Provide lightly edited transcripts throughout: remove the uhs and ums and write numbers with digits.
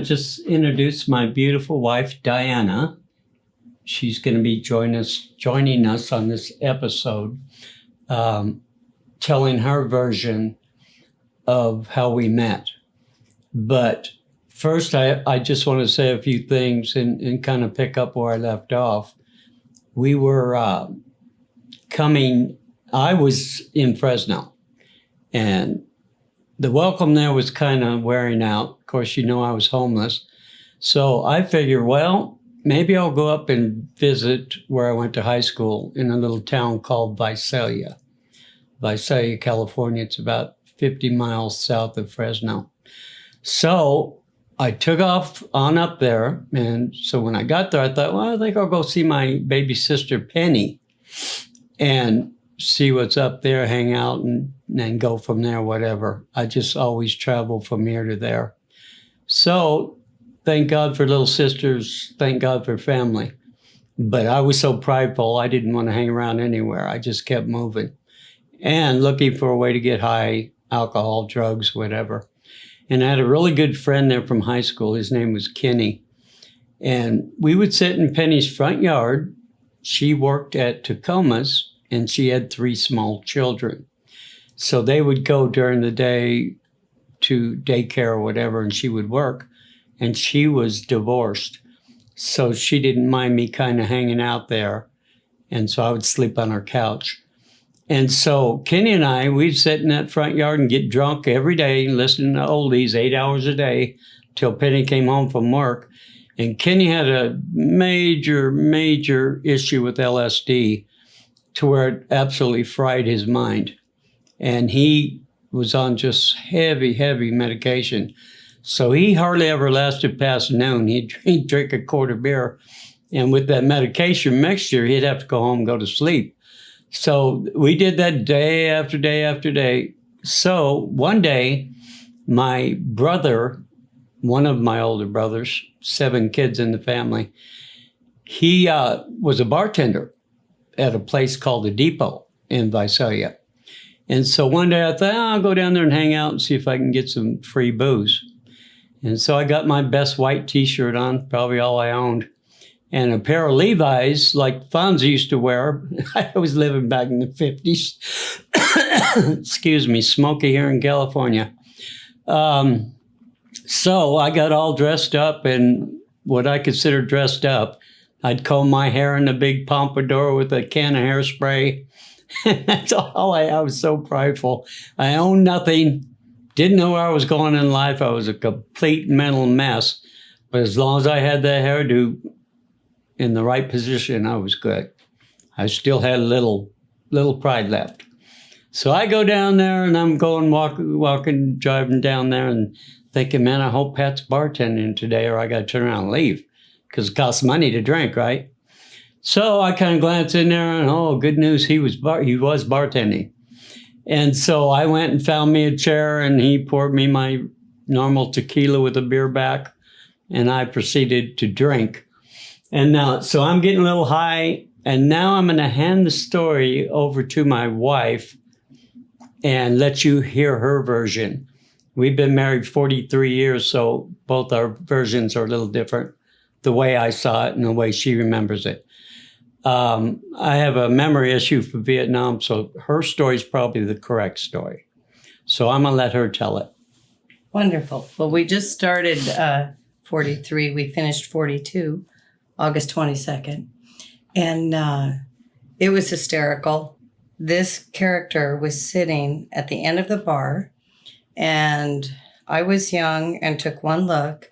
to just introduce my beautiful wife, Diana. She's going to be joining us on this episode, telling her version of how we met. But first, I just want to say a few things and kind of pick up where I left off. We were I was in Fresno, and the welcome there was kind of wearing out. Of course, I was homeless. So I figured, well, maybe I'll go up and visit where I went to high school in a little town called Visalia, California. It's about 50 miles south of Fresno. So I took off on up there. And so when I got there, I thought, well, I think I'll go see my baby sister, Penny, and see what's up there, hang out, and then go from there, whatever. I just always travel from here to there. So thank God for little sisters. Thank God for family. But I was so prideful, I didn't want to hang around anywhere. I just kept moving and looking for a way to get high, alcohol, drugs, whatever. And I had a really good friend there from high school. His name was Kenny. And we would sit in Penny's front yard. She worked at Tacoma's, and she had 3 small children. So they would go during the day to daycare or whatever, and she would work. And she was divorced. So she didn't mind me kind of hanging out there. And so I would sleep on her couch. And so Kenny and I, we'd sit in that front yard and get drunk every day, listening to oldies 8 hours a day till Penny came home from work. And Kenny had a major issue with LSD to where it absolutely fried his mind. And he was on just heavy medication. So he hardly ever lasted past noon. He'd drink a quart of beer. And with that medication mixture, he'd have to go home and go to sleep. So we did that day after day after day. So one day, my brother, one of my older brothers, 7 kids in the family, he was a bartender at a place called the Depot in Visalia. And so one day I thought, I'll go down there and hang out and see if I can get some free booze. And so I got my best white T-shirt on, probably all I owned, and a pair of Levi's like Fonzie used to wear. I was living back in the 50s. Excuse me, smoky here in California. So I got all dressed up, and what I consider dressed up, I'd comb my hair in a big pompadour with a can of hairspray. That's all I was so prideful. I owned nothing, didn't know where I was going in life. I was a complete mental mess. But as long as I had that hairdo in the right position, I was good. I still had a little pride left. So I go down there, and I'm going walking, driving down there and thinking, man, I hope Pat's bartending today or I got to turn around and leave because it costs money to drink, right? So I kind of glanced in there and, oh, good news, he was bartending. And so I went and found me a chair, and he poured me my normal tequila with a beer back, and I proceeded to drink. And now, so I'm getting a little high, and now I'm going to hand the story over to my wife and let you hear her version. We've been married 43 years, so both our versions are a little different, the way I saw it and the way she remembers it. I have a memory issue for Vietnam, so her story is probably the correct story. So I'm going to let her tell it. Wonderful. Well, we just started 43. We finished 42, August 22nd. And it was hysterical. This character was sitting at the end of the bar, and I was young and took one look.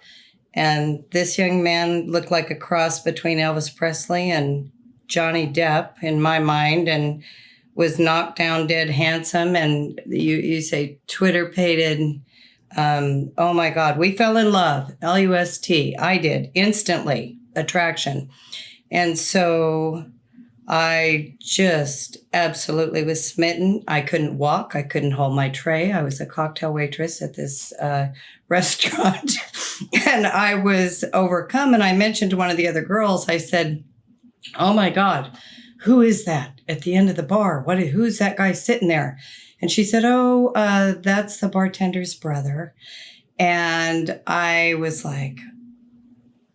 And this young man looked like a cross between Elvis Presley and Johnny Depp in my mind, and was knocked down dead handsome. And you say Twitter-pated. Oh my God, we fell in love. L-U-S-T. I did. Instantly. Attraction. And so I just absolutely was smitten. I couldn't walk. I couldn't hold my tray. I was a cocktail waitress at this restaurant. And I was overcome. And I mentioned to one of the other girls, I said, oh my God, who is that at the end of the bar? Who's that guy sitting there? And she said, that's the bartender's brother. And I was like,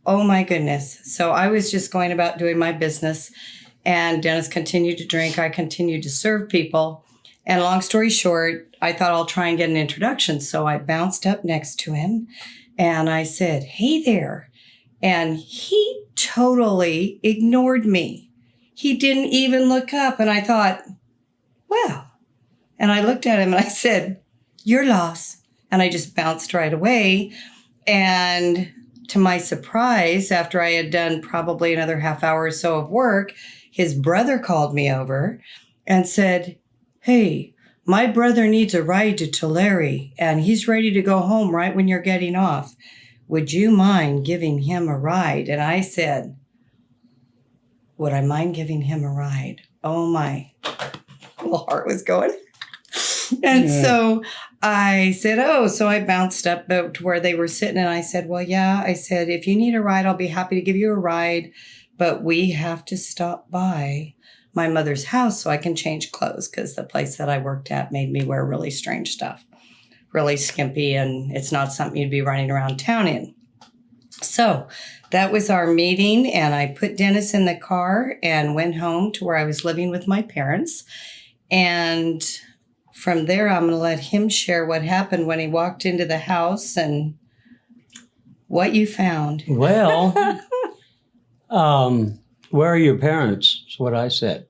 oh my goodness. So I was just going about doing my business, and Dennis continued to drink. I continued to serve people. And long story short, I thought I'll try and get an introduction. So I bounced up next to him and I said, hey there. And he totally ignored me. He didn't even look up. And I thought, well, and I looked at him and I said, your loss. And I just bounced right away. And to my surprise, after I had done probably another half hour or so of work, his brother called me over and said, hey, my brother needs a ride to Tulare, and he's ready to go home right when you're getting off. Would you mind giving him a ride? And I said, would I mind giving him a ride? Oh, my little heart was going. And so I said, oh, so I bounced up to where they were sitting, and I said, well, yeah. I said, if you need a ride, I'll be happy to give you a ride, but we have to stop by my mother's house so I can change clothes, because the place that I worked at made me wear really strange stuff, really skimpy, and it's not something you'd be running around town in. So that was our meeting, and I put Dennis in the car and went home to where I was living with my parents. And from there, I'm going to let him share what happened when he walked into the house and what you found. Well, where are your parents? That's what I said.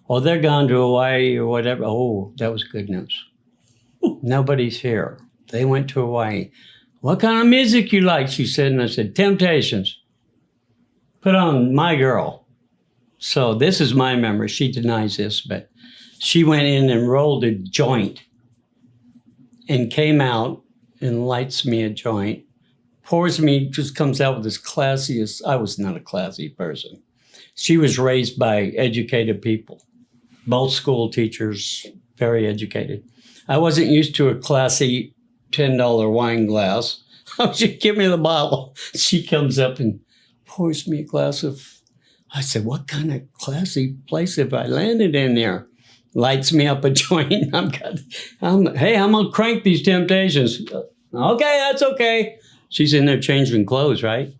Oh, they're gone to Hawaii or whatever. Oh, that was good news. Nobody's here. They went to Hawaii. What kind of music you like? She said, and I said, Temptations. Put on My Girl. So this is my memory. She denies this, but she went in and rolled a joint and came out and lights me a joint, pours me, just comes out with this classiest. I was not a classy person. She was raised by educated people, both school teachers, very educated. I wasn't used to a classy $10 wine glass. She give me the bottle. She comes up and pours me a glass of, I said, what kind of classy place have I landed in there? Lights me up a joint. I'm going to crank these Temptations. Okay, that's okay. She's in there changing clothes, right?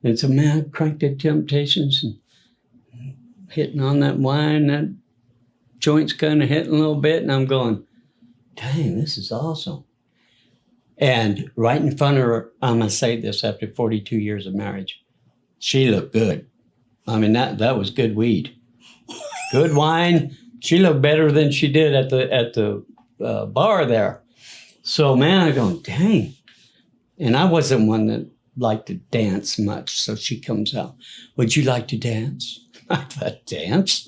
And so, man, I cranked the Temptations and hitting on that wine. That joint's kind of hitting a little bit. And I'm going, dang, this is awesome. And right in front of her, I'm going to say this after 42 years of marriage, she looked good. I mean, that was good weed. Good wine. She looked better than she did at the bar there. So, man, I'm going, dang. And I wasn't one that liked to dance much. So she comes out, would you like to dance? I thought, dance?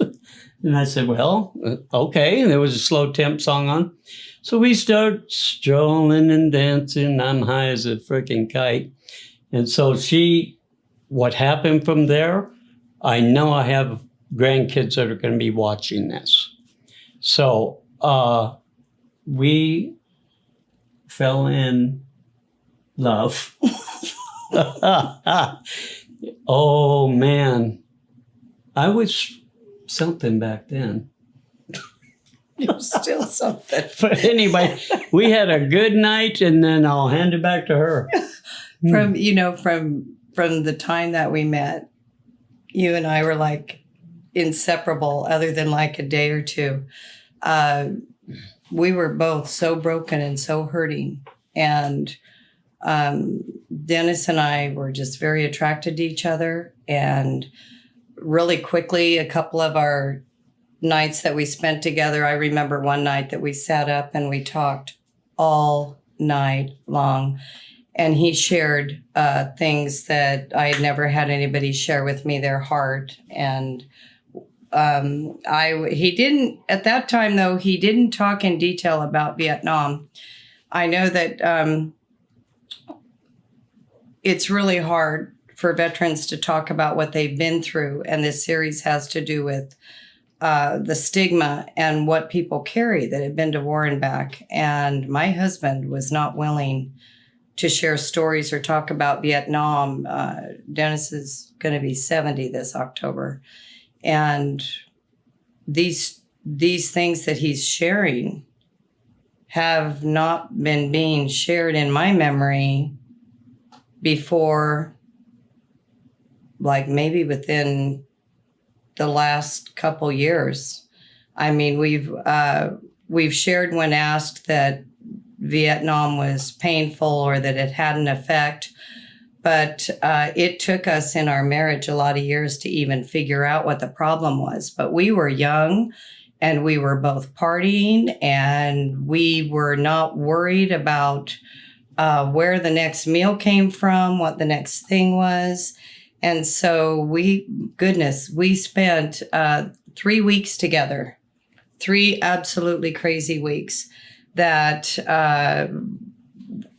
And I said, well, okay. And there was a slow temp song on. So we start strolling and dancing. I'm high as a freaking kite. And so what happened from there, I know I have grandkids that are going to be watching this. So we fell in love. Oh, man. I was something back then. You're still something. But anyway, we had a good night, and then I'll hand it back to her. From the time that we met, you and I were like inseparable, other than like a day or two. We were both so broken and so hurting. And Dennis and I were just very attracted to each other. And really quickly, a couple of our nights that we spent together, I remember one night that we sat up and we talked all night long. And he shared things that I had never had anybody share with me, their heart. And he didn't, at that time though, he didn't talk in detail about Vietnam. I know that it's really hard for veterans to talk about what they've been through. And this series has to do with the stigma and what people carry that have been to war and back. And my husband was not willing to share stories or talk about Vietnam. Dennis is going to be 70 this October. And these things that he's sharing have not been being shared in my memory before, like maybe within the last couple years. I mean, we've shared when asked that Vietnam was painful or that it had an effect, but it took us in our marriage a lot of years to even figure out what the problem was. But we were young and we were both partying and we were not worried about where the next meal came from, what the next thing was. And so we spent 3 weeks together, 3 absolutely crazy weeks that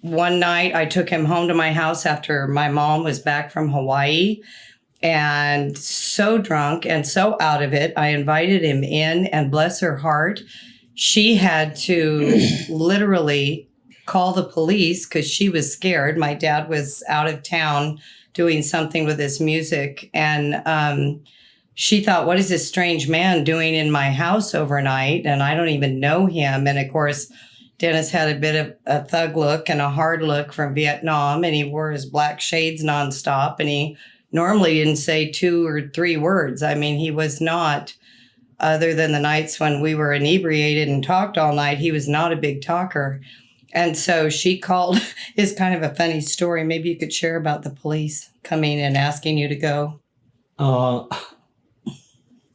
one night I took him home to my house after my mom was back from Hawaii, and so drunk and so out of it, I invited him in, and bless her heart, she had to literally call the police because she was scared. My dad was out of town doing something with his music, and she thought, what is this strange man doing in my house overnight? And I don't even know him. And of course, Dennis had a bit of a thug look and a hard look from Vietnam, and he wore his black shades nonstop, and he normally didn't say 2 or 3 words. I mean, he was not, other than the nights when we were inebriated and talked all night, he was not a big talker. And so she called. It's kind of a funny story. Maybe you could share about the police coming and asking you to go.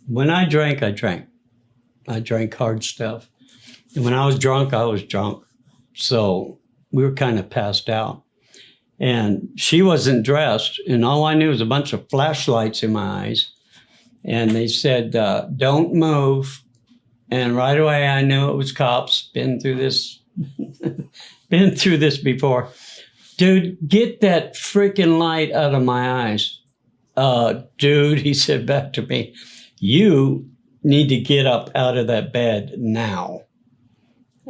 When I drank, I drank. I drank hard stuff. And when I was drunk, I was drunk. So we were kind of passed out. And she wasn't dressed. And all I knew was a bunch of flashlights in my eyes. And they said, don't move. And right away, I knew it was cops. Been through this before. Dude, get that freaking light out of my eyes. Dude, he said back to me, you need to get up out of that bed now.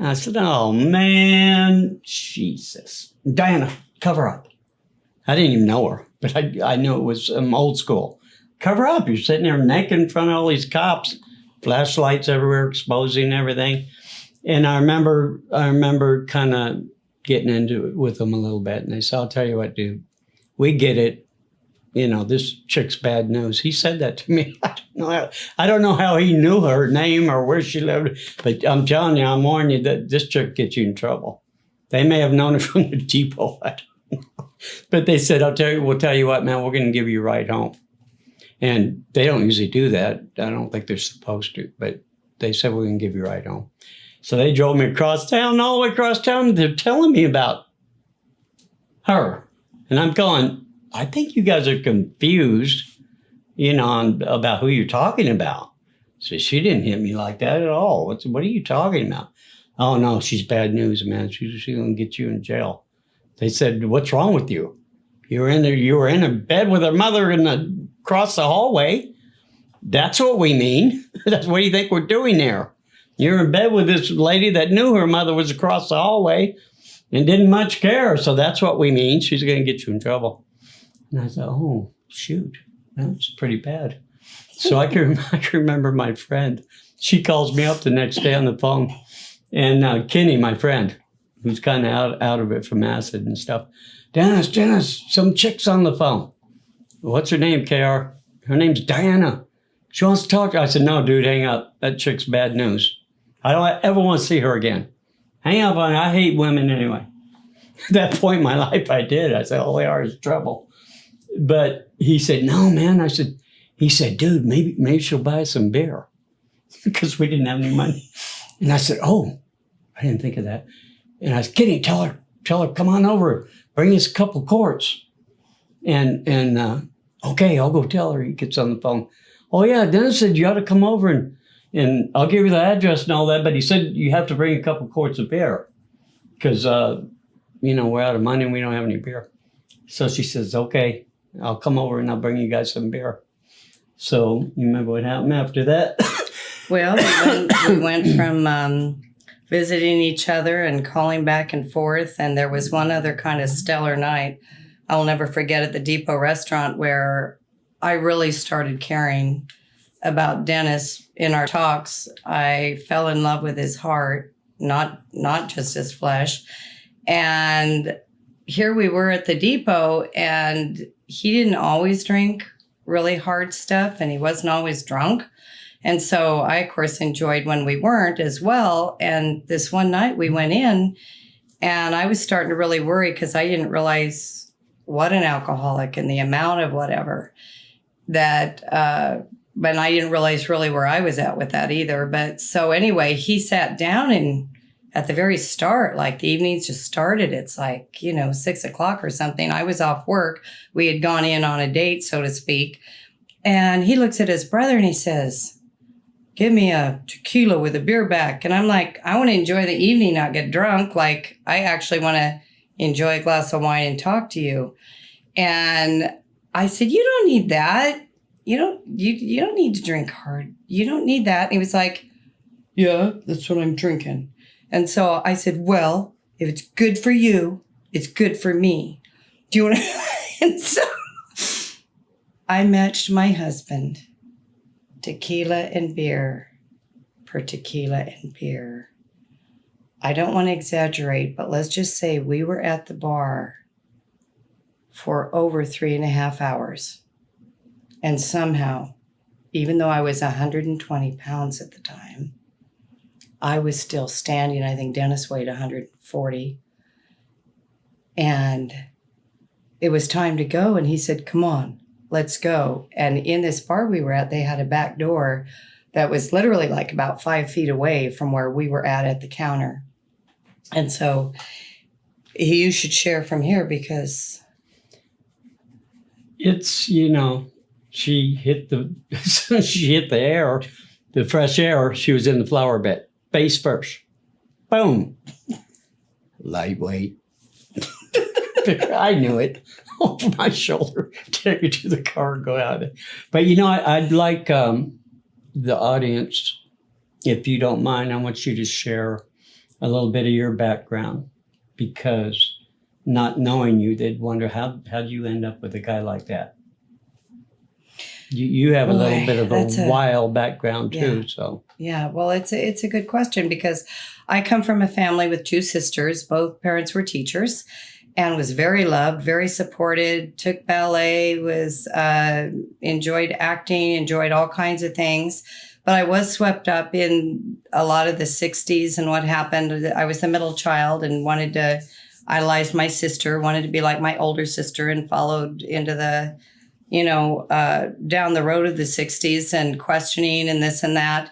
I said, oh, man, Jesus. Diana, cover up. I didn't even know her, but I knew it was old school. Cover up. You're sitting there naked in front of all these cops, flashlights everywhere, exposing everything. And I remember kind of getting into it with them a little bit. And they said, I'll tell you what, dude, we get it. You know, this chick's bad news. He said that to me. I don't know how he knew her name or where she lived, but I'm telling you, I'm warning you that this chick gets you in trouble. They may have known it from the depot. I don't know. But they said, we'll tell you what, man, we're going to give you a ride home. And they don't usually do that. I don't think they're supposed to, but they said, we're going to give you a ride home. So they drove me across town, all the way across town. They're telling me about her. And I'm going, I think you guys are confused, about who you're talking about. So she didn't hit me like that at all. What are you talking about? Oh, no, she's bad news, man. She's going to get you in jail. They said, what's wrong with you? You were in a bed with her mother across the hallway. That's what we mean. That's what do you think we're doing there? You're in bed with this lady that knew her mother was across the hallway and didn't much care. So that's what we mean. She's going to get you in trouble. And I thought, oh, shoot, that's pretty bad. So I can remember my friend. She calls me up the next day on the phone. And Kenny, my friend, who's kind of out of it from acid and stuff. Dennis, some chick's on the phone. What's her name, KR? Her name's Diana. She wants to talk to you. I said, no, dude, hang up. That chick's bad news. I don't ever want to see her again. Hang up on her. I hate women anyway. At that point in my life, I did. I said, all they are is trouble. But he said, no, man. He said, dude, maybe she'll buy us some beer because we didn't have any money. And I said, oh, I didn't think of that. And I said, Kenny, tell her, come on over, bring us a couple quarts. And okay, I'll go tell her. He gets on the phone. Oh yeah, Dennis said you ought to come over and I'll give you the address and all that. But he said you have to bring a couple quarts of beer because we're out of money and we don't have any beer. So she says, okay, I'll come over and I'll bring you guys some beer. So you remember what happened after that? Well, we went from visiting each other and calling back and forth. And there was one other kind of stellar night I'll never forget at the Depot restaurant where I really started caring about Dennis in our talks. I fell in love with his heart. not just his flesh. And here we were at the depot, and he didn't always drink really hard stuff, and he wasn't always drunk. And so I, of course, enjoyed when we weren't as well. And this one night we went in, and I was starting to really worry because I didn't realize what an alcoholic and the amount of whatever that, but I didn't realize really where I was at with that either. But so anyway, he sat down, and at the very start, like the evenings just started. It's like, 6:00 or something. I was off work. We had gone in on a date, so to speak. And he looks at his brother and he says, "Give me a tequila with a beer back." And I'm like, I want to enjoy the evening, not get drunk. Like, I actually want to enjoy a glass of wine and talk to you. And I said, "You don't need that. You don't need to drink hard. You don't need that." And he was like, "Yeah, that's what I'm drinking." And so I said, "Well, if it's good for you, it's good for me. Do you want to?" And so I matched my husband. Tequila and beer per tequila and beer. I don't want to exaggerate, but let's just say we were at the bar for over 3.5 hours. And somehow, even though I was 120 pounds at the time, I was still standing. I think Dennis weighed 140. And it was time to go. And he said, "Come on, let's go." And in this bar we were at, they had a back door that was literally like about 5 feet away from where we were at the counter. And so you should share from here because It's, she hit the air, the fresh air. She was in the flower bed, face first. Boom. Lightweight. I knew it. Over my shoulder, take it to the car and go out. But I'd like the audience, if you don't mind, I want you to share a little bit of your background, because not knowing you, they'd wonder how do you end up with a guy like that? You have a little bit of a wild background too, so. Yeah, well, it's a good question because I come from a family with 2 sisters. Both parents were teachers. And was very loved, very supported, took ballet, enjoyed acting, enjoyed all kinds of things. But I was swept up in a lot of the 60s and what happened. I was the middle child and wanted to idolize my sister, wanted to be like my older sister, and followed into the, down the road of the 60s and questioning and this and that.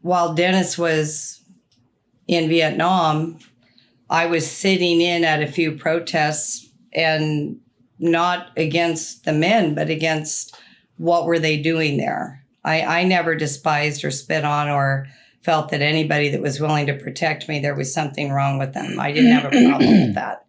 While Dennis was in Vietnam, I was sitting in at a few protests, and not against the men, but against what were they doing there. I never despised or spit on or felt that anybody that was willing to protect me, there was something wrong with them. I didn't have a problem with that.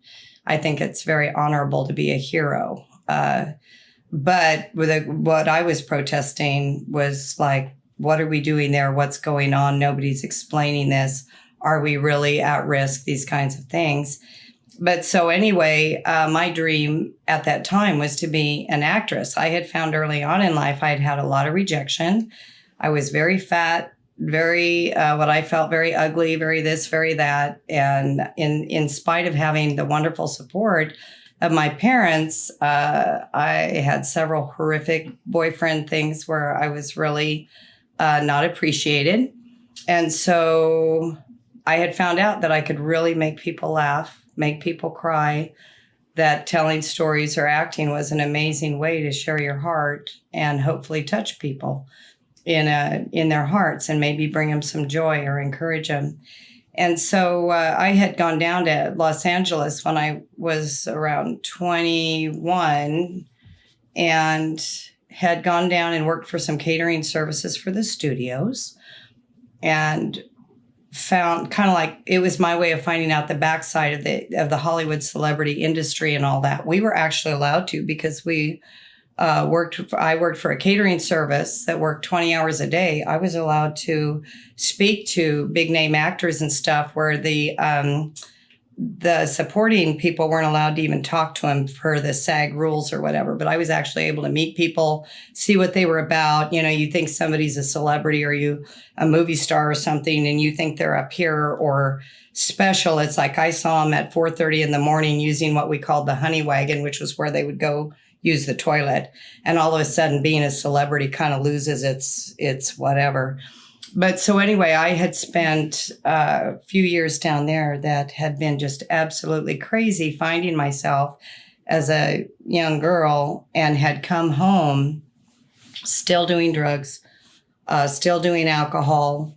I think it's very honorable to be a hero. But what I was protesting was like, what are we doing there? What's going on? Nobody's explaining this. Are we really at risk? These kinds of things. But so anyway, my dream at that time was to be an actress. I had found early on in life, I had had a lot of rejection. I was very fat, very, what I felt very ugly, very this, very that. And in spite of having the wonderful support of my parents, I had several horrific boyfriend things where I was really not appreciated. And so I had found out that I could really make people laugh, make people cry, that telling stories or acting was an amazing way to share your heart and hopefully touch people in their hearts and maybe bring them some joy or encourage them. And so I had gone down to Los Angeles when I was around 21 and had gone down and worked for some catering services for the studios, and found kind of like it was my way of finding out the backside of the Hollywood celebrity industry and all that. We were actually allowed to, because I worked for a catering service that worked 20 hours a day. I was allowed to speak to big name actors and stuff where the the supporting people weren't allowed to even talk to him per the SAG rules or whatever. But I was actually able to meet people, see what they were about. You know, you think somebody's a celebrity or you a movie star or something, and you think they're up here or special. It's like I saw him at 4:30 in the morning using what we called the honey wagon, which was where they would go use the toilet. And all of a sudden, being a celebrity kind of loses its whatever. But so anyway, I had spent a few years down there that had been just absolutely crazy, finding myself as a young girl, and had come home still doing drugs, still doing alcohol,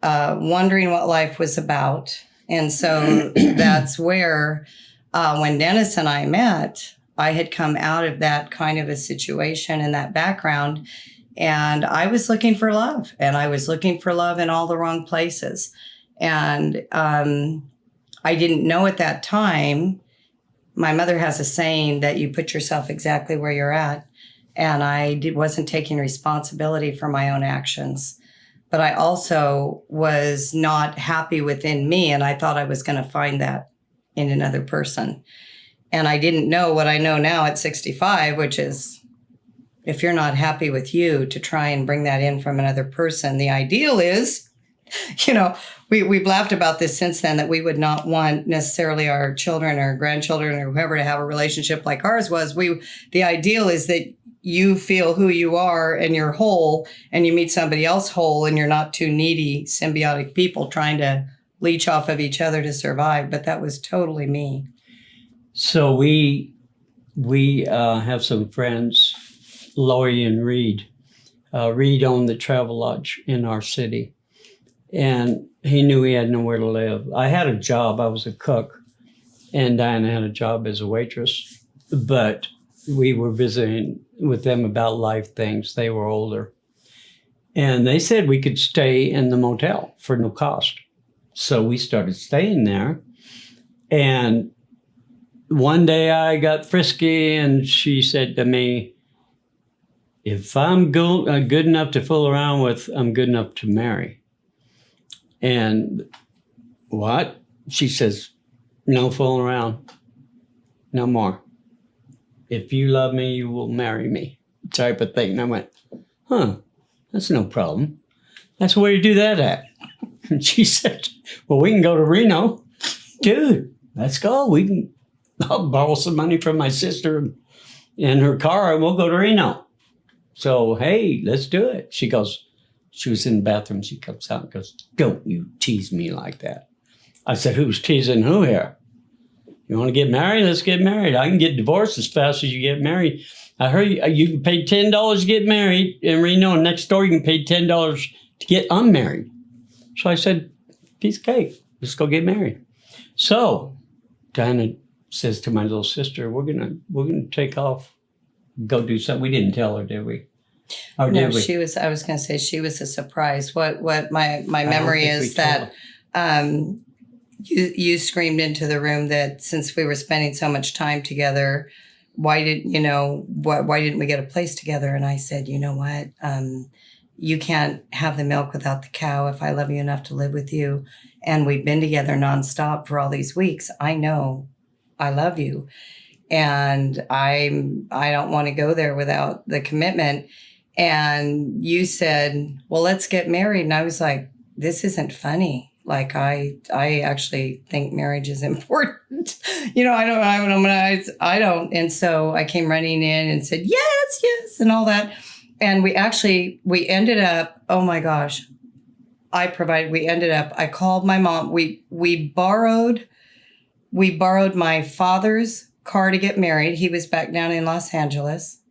wondering what life was about. And so that's where when Dennis and I met, I had come out of that kind of a situation and that background. And I was looking for love, and I was looking for love in all the wrong places. And I didn't know at that time, my mother has a saying that you put yourself exactly where you're at. And I wasn't taking responsibility for my own actions. But I also was not happy within me, and I thought I was going to find that in another person. And I didn't know what I know now at 65, which is, if you're not happy with you, to try and bring that in from another person. The ideal is, you know, we've laughed about this since then, that we would not want necessarily our children or grandchildren or whoever to have a relationship like ours was. The ideal is that you feel who you are and you're whole, and you meet somebody else whole, and you're not two needy, symbiotic people trying to leech off of each other to survive. But that was totally me. So we have some friends, Lori and Reed. Reed owned the travel lodge in our city, and he knew he had nowhere to live. I had a job. I was a cook, and Diana had a job as a waitress, but we were visiting with them about life things. They were older, and they said we could stay in the motel for no cost. So we started staying there, and one day I got frisky, and she said to me, if I'm good enough to fool around with, I'm good enough to marry. And what? She says, no fooling around, no more. If you love me, you will marry me, type of thing. And I went, that's no problem. That's where you do that at. And she said, well, we can go to Reno. Dude, let's go. I'll borrow some money from my sister in her car, and we'll go to Reno. So, hey, let's do it. She was in the bathroom. She comes out and goes, don't you tease me like that. I said, who's teasing who here? You want to get married? Let's get married. I can get divorced as fast as you get married. I heard you can pay $10 to get married in Reno, and next door you can pay $10 to get unmarried. So I said, piece of cake. Let's go get married. So Diana says to my little sister, we're gonna take off, go do something. We didn't tell her, did we? Or No, did we? she was. I was going to say she was a surprise. What my memory is that you screamed into the room that since we were spending so much time together, why didn't we get a place together? And I said, you know what? You can't have the milk without the cow. If I love you enough to live with you, and we've been together nonstop for all these weeks, I know I love you. And I don't want to go there without the commitment. And you said, well, let's get married. And I was like, this isn't funny. Like, I actually think marriage is important. I don't. And so I came running in and said, yes, and all that. And we ended up, oh my gosh, I called my mom. We borrowed my father's car to get married. He was back down in Los Angeles.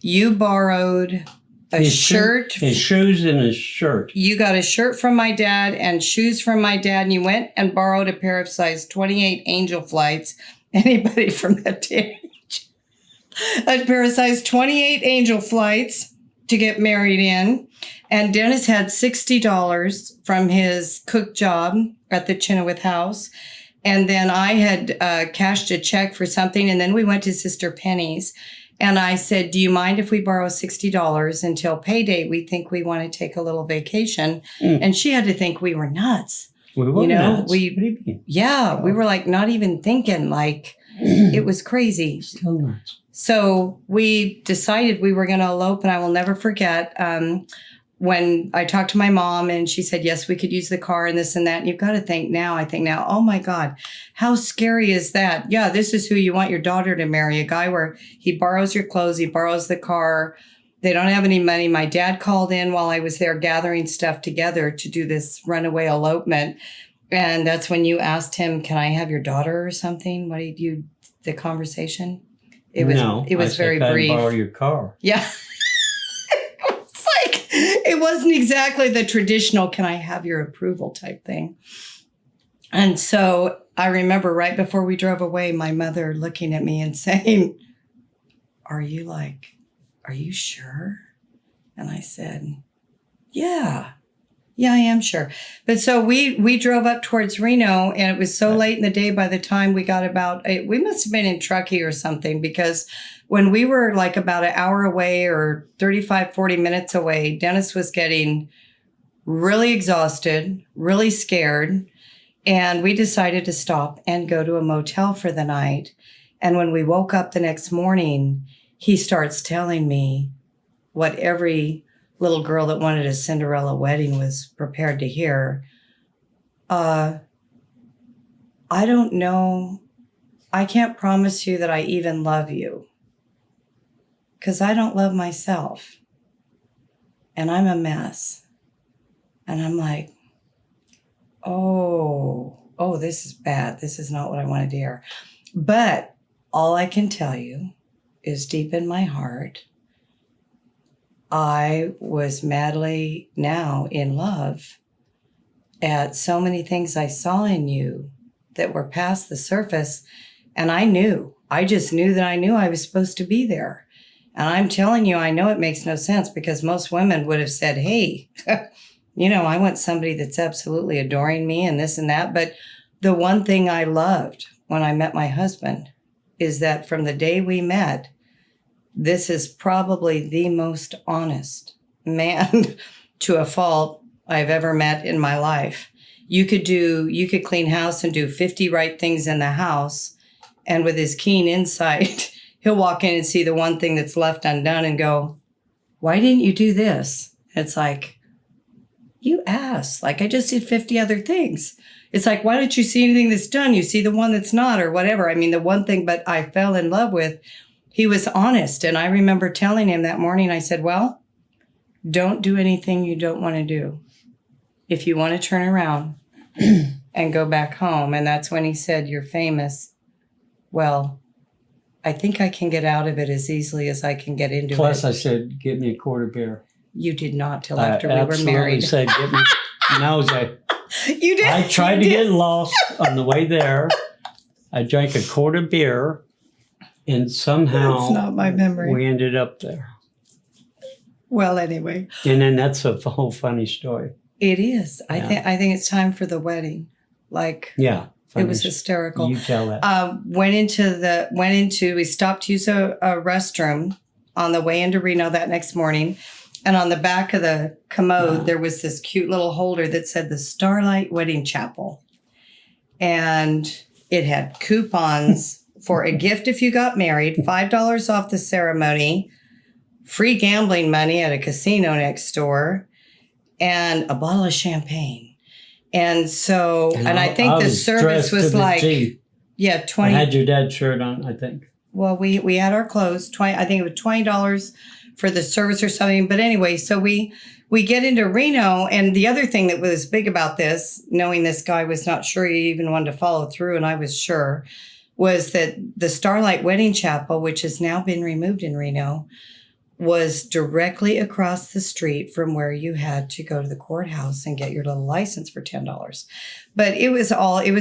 You borrowed his shirt. His shoes and his shirt. You got a shirt from my dad and shoes from my dad, and you went and borrowed a pair of size 28 Angel Flights. Anybody from that age? A pair of size 28 Angel Flights to get married in. And Dennis had $60 from his cook job at the Chenoweth House. And then I had cashed a check for something. And then we went to Sister Penny's. And I said, do you mind if we borrow $60 until payday? We think we want to take a little vacation. And she had to think we were nuts. We were You know, nuts. we- What do you mean? Yeah, we were like not even thinking, like it was crazy. Still nuts. So we decided we were going to elope, and I will never forget when I talked to my mom and she said, yes, we could use the car and this and that. And you've got to think now, oh my God, how scary is that? Yeah, this is who you want your daughter to marry, a guy where he borrows your clothes, he borrows the car. They don't have any money. My dad called in while I was there gathering stuff together to do this runaway elopement. And that's when you asked him, can I have your daughter or something? What did you, the conversation? It was I said, very "Can I brief. borrow your car?" Yeah. It's like, it wasn't exactly the traditional, can I have your approval type thing. And so I remember right before we drove away, my mother looking at me and saying, are you sure? And I said, yeah, I am sure. But so we drove up towards Reno, and it was so late in the day by the time we got we must have been in Truckee or something, because when we were like about an hour away or 35, 40 minutes away, Dennis was getting really exhausted, really scared. And we decided to stop and go to a motel for the night. And when we woke up the next morning, he starts telling me what every little girl that wanted a Cinderella wedding was prepared to hear. I don't know. I can't promise you that I even love you, because I don't love myself. And I'm a mess. And I'm like, oh, this is bad. This is not what I wanted to hear. But all I can tell you is deep in my heart, I was madly now in love at so many things I saw in you that were past the surface. And I just knew that I knew I was supposed to be there. And I'm telling you, I know it makes no sense, because most women would have said, hey, I want somebody that's absolutely adoring me and this and that. But the one thing I loved when I met my husband is that from the day we met, this is probably the most honest man to a fault I've ever met in my life. You could clean house and do 50 right things in the house. And with his keen insight, he'll walk in and see the one thing that's left undone and go, why didn't you do this? It's like, you asked. Like, I just did 50 other things. It's like, why don't you see anything that's done? You see the one that's not, or whatever. I mean, the one thing, but I fell in love with, he was honest. And I remember telling him that morning, I said, well, don't do anything you don't want to do. If you want to turn around and go back home. And that's when he said, you're famous. Well, I think I can get out of it as easily as I can get into it. Plus, I said, "Get me a quart of beer." You did not till after we were absolutely married. said, "Get me." Nosy. You did. I tried to get lost on the way there. I drank a quart of beer, and somehow That's not my memory. we ended up there. Well, anyway, And then that's a whole funny story. it is. Yeah. I think it's time for the wedding. Like, Yeah. it was hysterical. You tell that. We stopped to use a restroom on the way into Reno that next morning. And on the back of the commode, there was this cute little holder that said the Starlight Wedding Chapel. And it had coupons for a gift if you got married, $5 off the ceremony, free gambling money at a casino next door, and a bottle of champagne. And so, and I think the service was like, yeah, 20. I had your dad's shirt on, I think. Well, we had our clothes. I think it was $20 for the service or something. But anyway, so we get into Reno, and the other thing that was big about this, knowing this guy was not sure he even wanted to follow through, and I was sure, was that the Starlight Wedding Chapel, which has now been removed in Reno, was directly across the street from where you had to go to the courthouse and get your little license for $10. But it was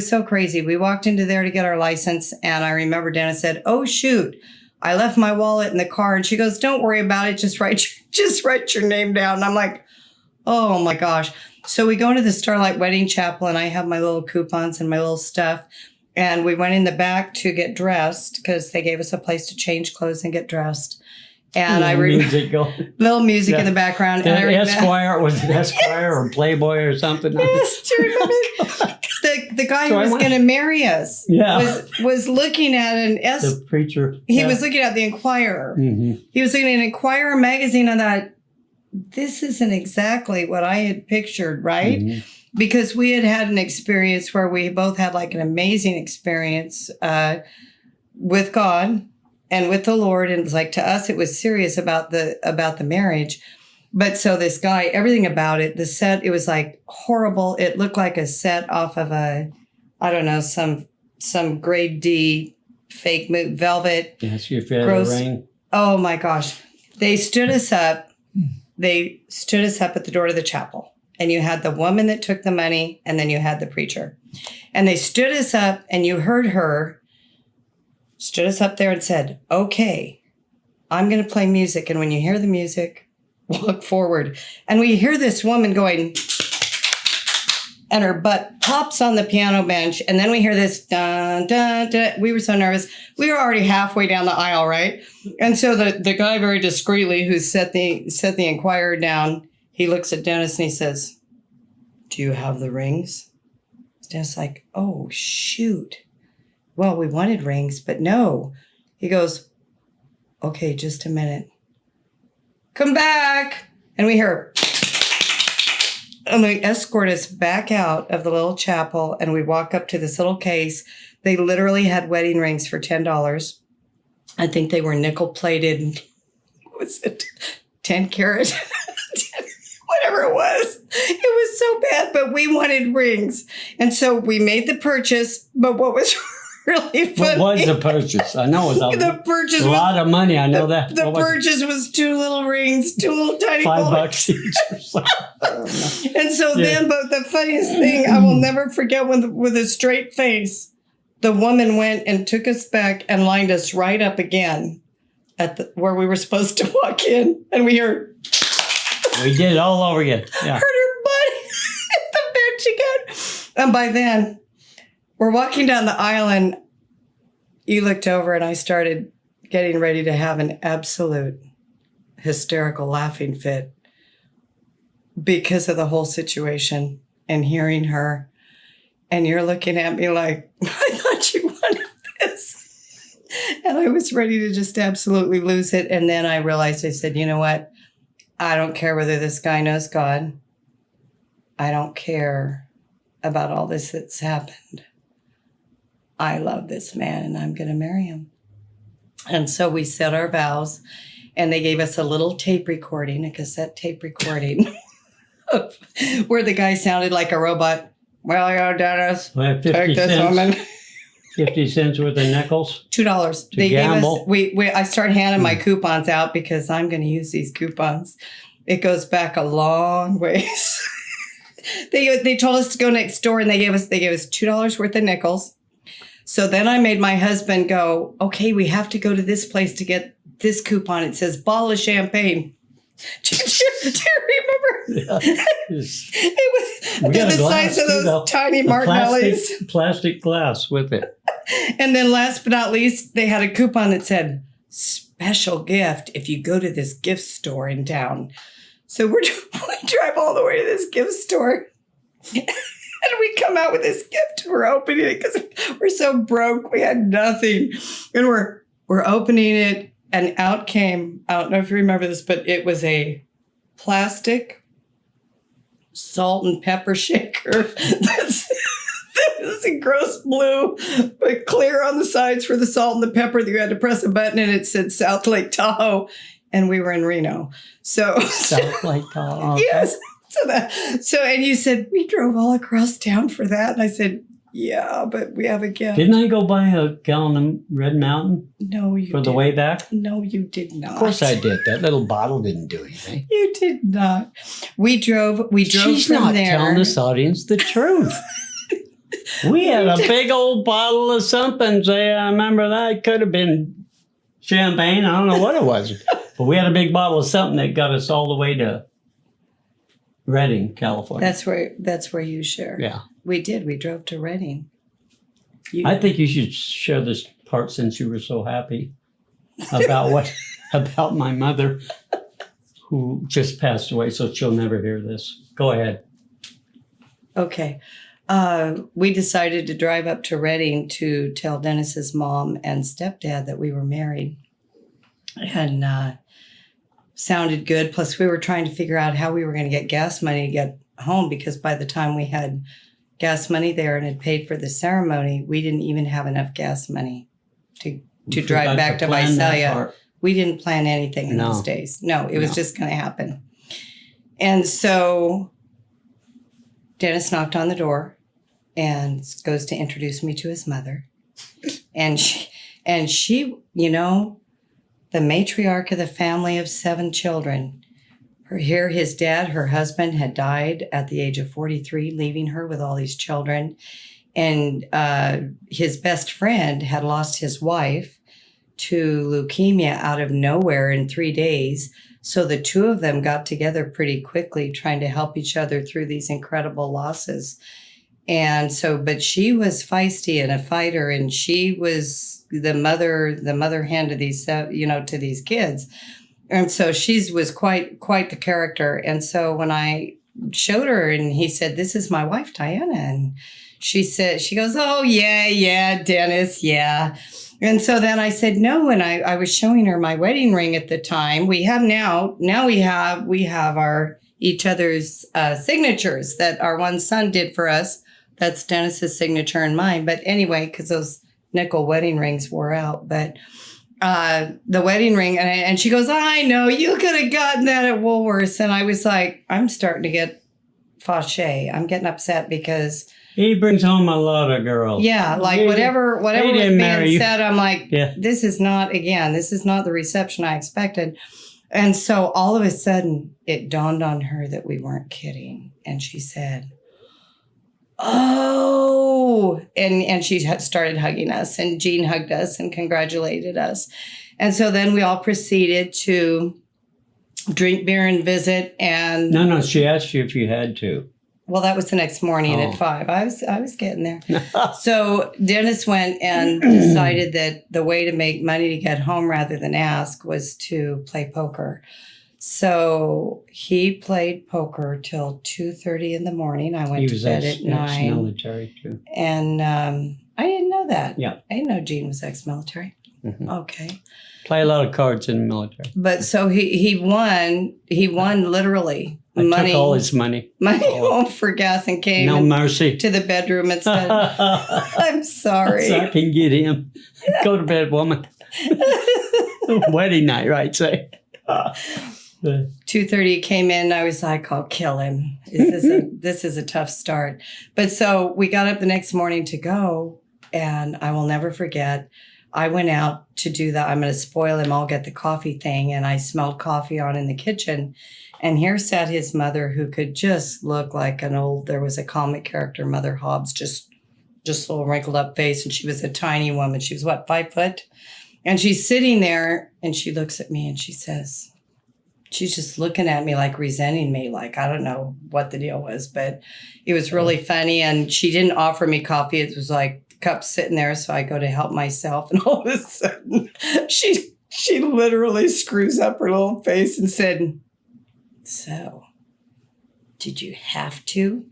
so crazy. We walked into there to get our license, and I remember Dennis said, oh, shoot, I left my wallet in the car. And she goes, don't worry about it. Just write your name down. And I'm like, oh my gosh. So we go to the Starlight Wedding Chapel, and I have my little coupons and my little stuff. And we went in the back to get dressed because they gave us a place to change clothes and get dressed. And I remember music going. little music in Yeah. the background. And I remember, Esquire, was it Esquire or Playboy or something? yes, do you remember? The guy who So I was went- going to marry us Yeah. was looking at The preacher. he was looking at the Enquirer. Hmm. He was looking at an Enquirer magazine and thought, this isn't exactly what I had pictured, right? Hmm. Because we had an experience where we both had like an amazing experience with God and with the Lord. And it's like, to us, it was serious about the marriage. But so this guy, everything about it, the set, it was like horrible. It looked like a set off of some grade D fake velvet. Yes, you feel Gross. the ring. Oh my gosh. They stood us up. They stood us up at the door to the chapel. And you had the woman that took the money, and then you had the preacher. And they stood us up, and you heard her stood us up there and said, okay, I'm going to play music. And when you hear the music, walk forward. And we hear this woman going, and her butt pops on the piano bench. And then we hear this dun, dun, dun. We were so nervous. We were already halfway down the aisle, right? And so the guy very discreetly who set the Enquirer down, he looks at Dennis and he says, do you have the rings? Dennis like, oh, shoot. Well, we wanted rings, but no. He goes, okay, just a minute. Come back. And we hear, and they escort us back out of the little chapel, and we walk up to this little case. They literally had wedding rings for $10. I think they were nickel plated. What was it? 10 carat? Whatever it was. It was so bad, but we wanted rings. And so we made the purchase, but what was really funny. What was the purchase? I know it was The purchase a lot of money. I know that. The What was it? purchase was 2 little rings, 2 little tiny $5 each or something. And so Yeah. then, but the funniest thing, I will never forget when with a straight face, the woman went and took us back and lined us right up again at where we were supposed to walk in. And we heard, We did it all over again. Yeah. heard her butt at the bench again. And by then, we're walking down the aisle and you looked over and I started getting ready to have an absolute hysterical laughing fit because of the whole situation and hearing her. And you're looking at me like, I thought you wanted this. And I was ready to just absolutely lose it. And then I realized, I said, you know what? I don't care whether this guy knows God. I don't care about all this that's happened. I love this man and I'm going to marry him. And so we said our vows and they gave us a little tape recording, a cassette tape recording where the guy sounded like a robot. Well, yeah, Dennis, We had take 50 this cents, woman. 50 cents worth of nickels. $2. To They gamble. gave us, I started handing my coupons out because I'm going to use these coupons. It goes back a long ways. They told us to go next door and they gave us $2 worth of nickels. So then I made my husband go, okay, we have to go to this place to get this coupon. It says bottle of champagne. Do you remember? Yeah. It was We got the a glass size of too, those though. tiny A Martinellis. plastic glass with it. And then last but not least, they had a coupon that said special gift if you go to this gift store in town. So we drive all the way to this gift store. And we come out with this gift and we're opening it because we're so broke. We had nothing. And we're opening it and out came, I don't know if you remember this, but it was a plastic salt and pepper shaker that was in gross blue, but clear on the sides for the salt and the pepper that you had to press a button and it said South Lake Tahoe. And we were in Reno. So South Lake Tahoe. Okay. yes. So and you said, we drove all across town for that. And I said, yeah, but we have a gift. Didn't I go buy a gallon of Red Mountain No, you for the didn't. way back? No, you did not. Of course I did. That little bottle didn't do anything. You did not. We drove She's from not there. telling this audience the truth. We had a big old bottle of something. Say, I remember that. It could have been champagne. I don't know what it was. But we had a big bottle of something that got us all the way to Redding, California. That's where you share. Yeah. We did. We drove to Redding. I think you should share this part since you were so happy about what about my mother, who just passed away, so she'll never hear this. Go ahead. Okay. We decided to drive up to Reading to tell Dennis's mom and stepdad that we were married. And sounded good. Plus, we were trying to figure out how we were going to get gas money to get home, because by the time we had gas money there and had paid for the ceremony, we didn't even have enough gas money to drive back to Visalia. We didn't plan anything in those days. No, it was just going to happen. And so Dennis knocked on the door and goes to introduce me to his mother. And she, you know, the matriarch of the family of 7 children. His dad, her husband, had died at the age of 43, leaving her with all these children. And his best friend had lost his wife to leukemia out of nowhere in 3 days. So the two of them got together pretty quickly, trying to help each other through these incredible losses. And so, but she was feisty and a fighter, and she was the mother hen to these, to these kids. And so she was quite the character. And so when I showed her, and he said, "This is my wife, Diana," and she goes, "Oh yeah, Dennis, yeah." And so then I said no, and I was showing her my wedding ring at the time. We have now we have our each other's signatures that our one son did for us. That's Dennis's signature and mine. But anyway, because those Nickell wedding rings wore out, but the wedding ring, and she goes, "I know, you could have gotten that at Woolworths." And I was like, I'm starting to get fâché. I'm getting upset because he brings home a lot of girls. Yeah, like whatever was being said, I'm like, this is not the reception I expected. And so all of a sudden it dawned on her that we weren't kidding. And she said, "Oh," and she started hugging us, and Jean hugged us and congratulated us. And so then we all proceeded to drink beer and visit. And no, she asked you if you had to. Well, that was the next morning at 5. I was getting there. So Dennis went and decided that the way to make money to get home rather than ask was to play poker. So he played poker till 2:30 in the morning. I went to bed at 9. He was ex-military too. And I didn't know that. Yeah. I didn't know Jean was ex-military. Mm-hmm. Okay. Play a lot of cards in the military. But so he won literally money. Took all his money. Home for gas and came no mercy to the bedroom and said, "I'm sorry. So I can get him. Go to bed, woman." Wedding night, right? Say. 2:30 came in. I was like, "I'll kill him. This is a tough start." But so we got up the next morning to go, and I will never forget. I went out to do that. I'm going to spoil him. I'll get the coffee thing, and I smelled coffee on in the kitchen, and here sat his mother, who could just look like there was a comic character, Mother Hobbs, just a little wrinkled up face, and she was a tiny woman. She was 5 foot, and she's sitting there, and she looks at me, and she says. She's just looking at me like resenting me, like I don't know what the deal was, but it was really funny. And she didn't offer me coffee. It was like cups sitting there, so I go to help myself, and all of a sudden, she literally screws up her little face and said, "So, did you have to?"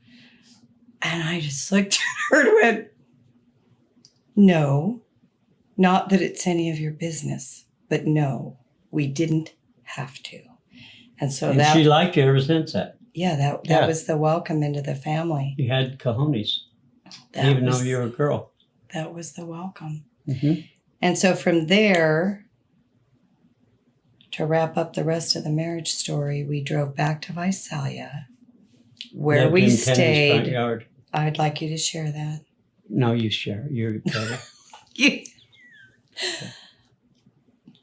And I just looked at her and went, "No, not that it's any of your business, but no, we didn't have to." And so and she liked you ever since that. Yeah, that was the welcome into the family. You had cojones, even though you were a girl. That was the welcome. Mm-hmm. And so from there, to wrap up the rest of the marriage story, we drove back to Visalia, where Lived we in Penny's stayed. front yard. I'd like you to share that. No, you share. You're better.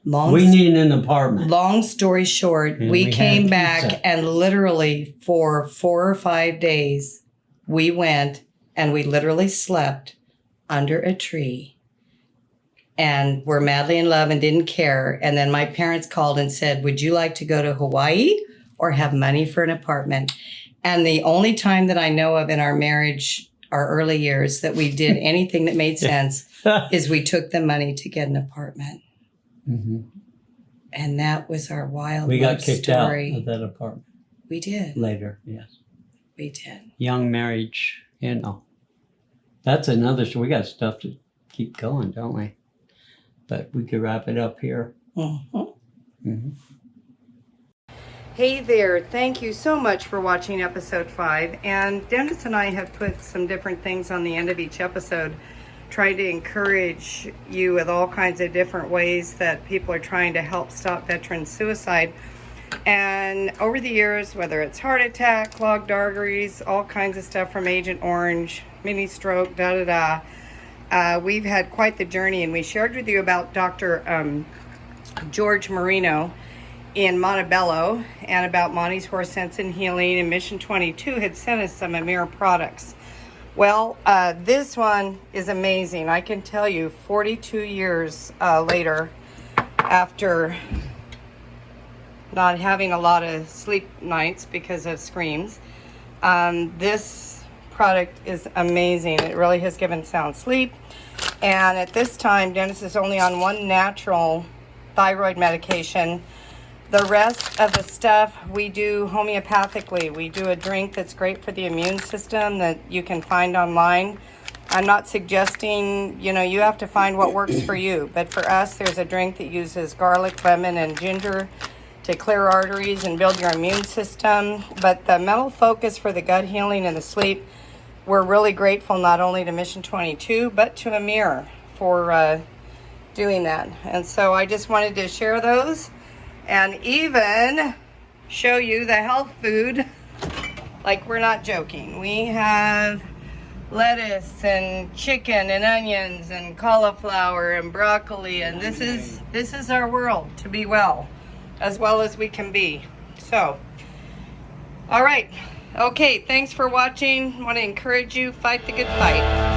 We need an apartment. Long story short, And we came back pizza. and literally for 4 or 5 days, we went and we literally slept under a tree and were madly in love and didn't care. And then my parents called and said, "Would you like to go to Hawaii or have money for an apartment?" And the only time that I know of in our marriage, our early years, that we did anything that made sense is we took the money to get an apartment. Mm-hmm. And that was our wild We got love kicked story. out of that apartment We did. later, yes. We did. Young marriage, you know. That's another, so we got stuff to keep going, don't we? But we could wrap it up here. Hey there, thank you so much for watching episode 5. And Dennis and I have put some different things on the end of each episode, trying to encourage you with all kinds of different ways that people are trying to help stop veteran suicide. And over the years, whether it's heart attack, clogged arteries, all kinds of stuff from Agent Orange, mini stroke, we've had quite the journey. And we shared with you about Dr. George Marino in Montebello, and about Monty's Horse Sense and Healing, and Mission 22 had sent us some Amir products. Well, this one is amazing. I can tell you, 42 years later, after not having a lot of sleep nights because of screams, this product is amazing. It really has given sound sleep. And at this time, Dennis is only on one natural thyroid medication. The rest of the stuff we do homeopathically. We do a drink that's great for the immune system that you can find online. I'm not suggesting, you have to find what works for you. But for us, there's a drink that uses garlic, lemon, and ginger to clear arteries and build your immune system. But the mental focus for the gut healing and the sleep, we're really grateful not only to Mission 22, but to Amir for doing that. And so I just wanted to share those. And even show you the health food, like we're not joking. We have lettuce and chicken and onions and cauliflower and broccoli, and this is our world to be well as we can be. So, all right, okay, thanks for watching. Want to encourage you, fight the good fight.